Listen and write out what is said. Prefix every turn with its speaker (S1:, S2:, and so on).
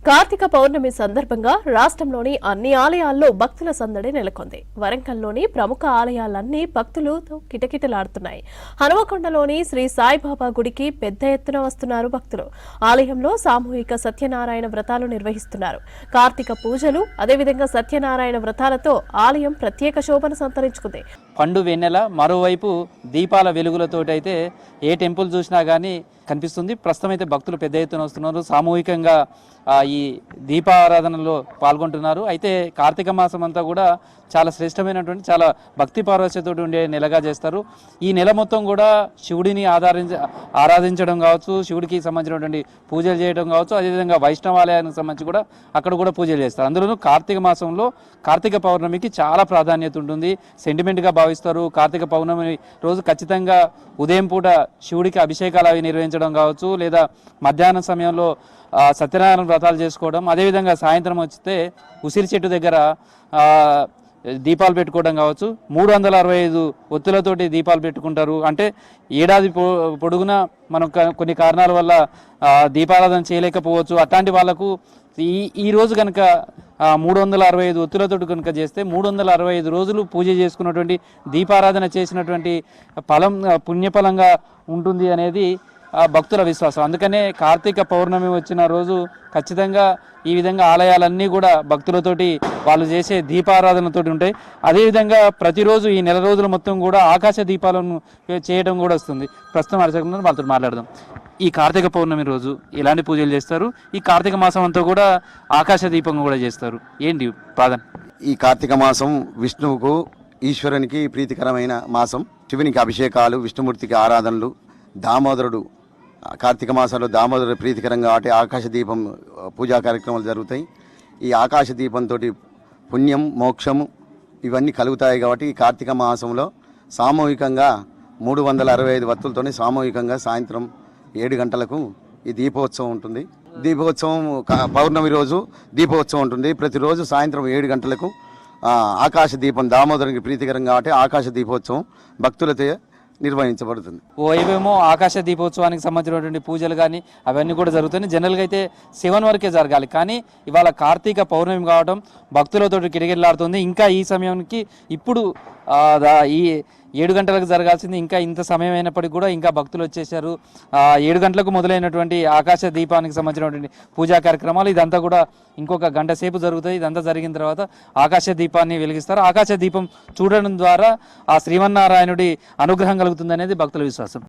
S1: కార్తీక పౌర్ణమి సందర్భంగా రాష్ట్రంలోని అన్ని ఆలయాల్లో భక్తుల సందడి నెలకొంది. వరంగల్లోని ప్రముఖ ఆలయాలన్నీ భక్తులతో కిటకిటలాడుతున్నాయి. హనుమకొండలోని శ్రీ సాయిబాబా గుడికి పెద్ద ఎత్తున వస్తున్నారు భక్తులు. ఆలయంలో సామూహిక సత్యనారాయణ వ్రతాలు నిర్వహిస్తున్నారు. కార్తీక పూజలు అదేవిధంగా సత్యనారాయణ వ్రతాలతో ఆలయం ప్రత్యేక శోభను సంతరించుకుంది.
S2: పండు వెన్నెల, మరోవైపు దీపాల వెలుగులతోటైతే ఏ టెంపుల్ చూసినా కానీ కనిపిస్తుంది. ప్రస్తుతం అయితే భక్తులు పెద్ద ఎత్తున వస్తున్నారు. సామూహికంగా ఈ దీపారాధనలో పాల్గొంటున్నారు. అయితే కార్తీక మాసం అంతా కూడా చాలా శ్రేష్టమైనటువంటి, చాలా భక్తి పారవశ్యతోటి ఉండే నెలగా చేస్తారు. ఈ నెల మొత్తం కూడా శివుడిని ఆరాధించడం కావచ్చు, శివుడికి సంబంధించినటువంటి పూజలు చేయడం కావచ్చు, అదేవిధంగా వైష్ణవాలయానికి సంబంధించి కూడా అక్కడ కూడా పూజలు చేస్తారు. అందులోనూ కార్తీక మాసంలో కార్తీక పౌర్ణమికి చాలా ప్రాధాన్యత ఉంటుంది, సెంటిమెంట్గా భావిస్తారు. కార్తీక పౌర్ణమి రోజు ఖచ్చితంగా ఉదయం పూట శివుడికి అభిషేకాలు అవి నిర్వహించడం కావచ్చు, లేదా మధ్యాహ్నం సమయంలో సత్యనారాయణ వ్రతాలు చేసుకోవడం, అదేవిధంగా సాయంత్రం వస్తే ఉసిరి చెట్టు దగ్గర దీపాలు పెట్టుకోవడం కావచ్చు. 365 ఒత్తులతోటి దీపాలు పెట్టుకుంటారు. అంటే ఏడాది పొడుగునా మనం కొన్ని కారణాల వల్ల దీపారాధన చేయలేకపోవచ్చు. అట్లాంటి వాళ్ళకు ఈ రోజు కనుక 365 ఒత్తులతోటి కనుక చేస్తే 365 రోజులు పూజ చేసుకున్నటువంటి, దీపారాధన చేసినటువంటి ఫలం పుణ్యఫలంగా ఉంటుంది అనేది భక్తుల విశ్వాసం. అందుకనే కార్తీక పౌర్ణమి వచ్చిన రోజు ఖచ్చితంగా ఈ విధంగా ఆలయాలన్నీ కూడా భక్తులతోటి వాళ్ళు చేసే దీపారాధనతోటి ఉంటాయి. అదేవిధంగా ప్రతిరోజు ఈ నెల రోజుల మొత్తం కూడా ఆకాశ దీపాలను చేయడం కూడా వస్తుంది. ప్రస్తుతం అర్చకులను వాళ్ళతో మాట్లాడదాం. ఈ కార్తీక పౌర్ణమి రోజు ఎలాంటి పూజలు చేస్తారు? ఈ కార్తీక మాసం అంతా కూడా ఆకాశ దీపం కూడా చేస్తారు. ఏంటి ప్రాధాన్యం?
S3: ఈ కార్తీక మాసం విష్ణువుకు, ఈశ్వరునికి ప్రీతికరమైన మాసం. శివునికి అభిషేకాలు, విష్ణుమూర్తికి ఆరాధనలు, దామోదరుడు కార్తీక మాసంలో దామోదరుడు ప్రీతికరంగా కాబట్టి ఆకాశ దీపం పూజా కార్యక్రమాలు జరుగుతాయి. ఈ ఆకాశ దీపంతో పుణ్యం, మోక్షము ఇవన్నీ కలుగుతాయి. కాబట్టి ఈ కార్తీక మాసంలో సామూహికంగా 365 వత్తులతోనే సామూహికంగా సాయంత్రం 7 గంటలకు ఈ దీపోత్సవం ఉంటుంది. దీపోత్సవం పౌర్ణమి రోజు దీపోత్సవం ఉంటుంది. ప్రతిరోజు సాయంత్రం 7 గంటలకు ఆకాశ దీపం, దామోదరునికి ప్రీతికరంగా కాబట్టి ఆకాశ దీపోత్సవం భక్తులతో నిర్వహించబడుతుంది.
S2: ఓవేమో ఆకాశ దీపోత్సవానికి సంబంధించినటువంటి పూజలు కానీ అవన్నీ కూడా జరుగుతాయి. జనరల్గా అయితే 7 వరకే జరగాలి, కానీ ఇవాళ కార్తీక పౌర్ణమి కావడం భక్తులతో కిటకిటలాడుతుంది. ఇంకా ఈ సమయానికి ఇప్పుడు ఈ 7 గంటలకు జరగాల్సింది ఇంకా ఇంత సమయం అయినప్పటికీ కూడా ఇంకా భక్తులు వచ్చేసారు. 7 గంటలకు మొదలైనటువంటి ఆకాశ దీపానికి సంబంధించినటువంటి పూజా కార్యక్రమాలు ఇదంతా కూడా ఇంకొక గంట సేపు జరుగుతాయి. ఇదంతా జరిగిన తర్వాత ఆకాశ దీపాన్ని వెలిగిస్తారు. ఆకాశ దీపం చూడడం ద్వారా ఆ శ్రీమన్నారాయణుడి అనుగ్రహం కలుగుతుంది అనేది భక్తుల విశ్వాసం.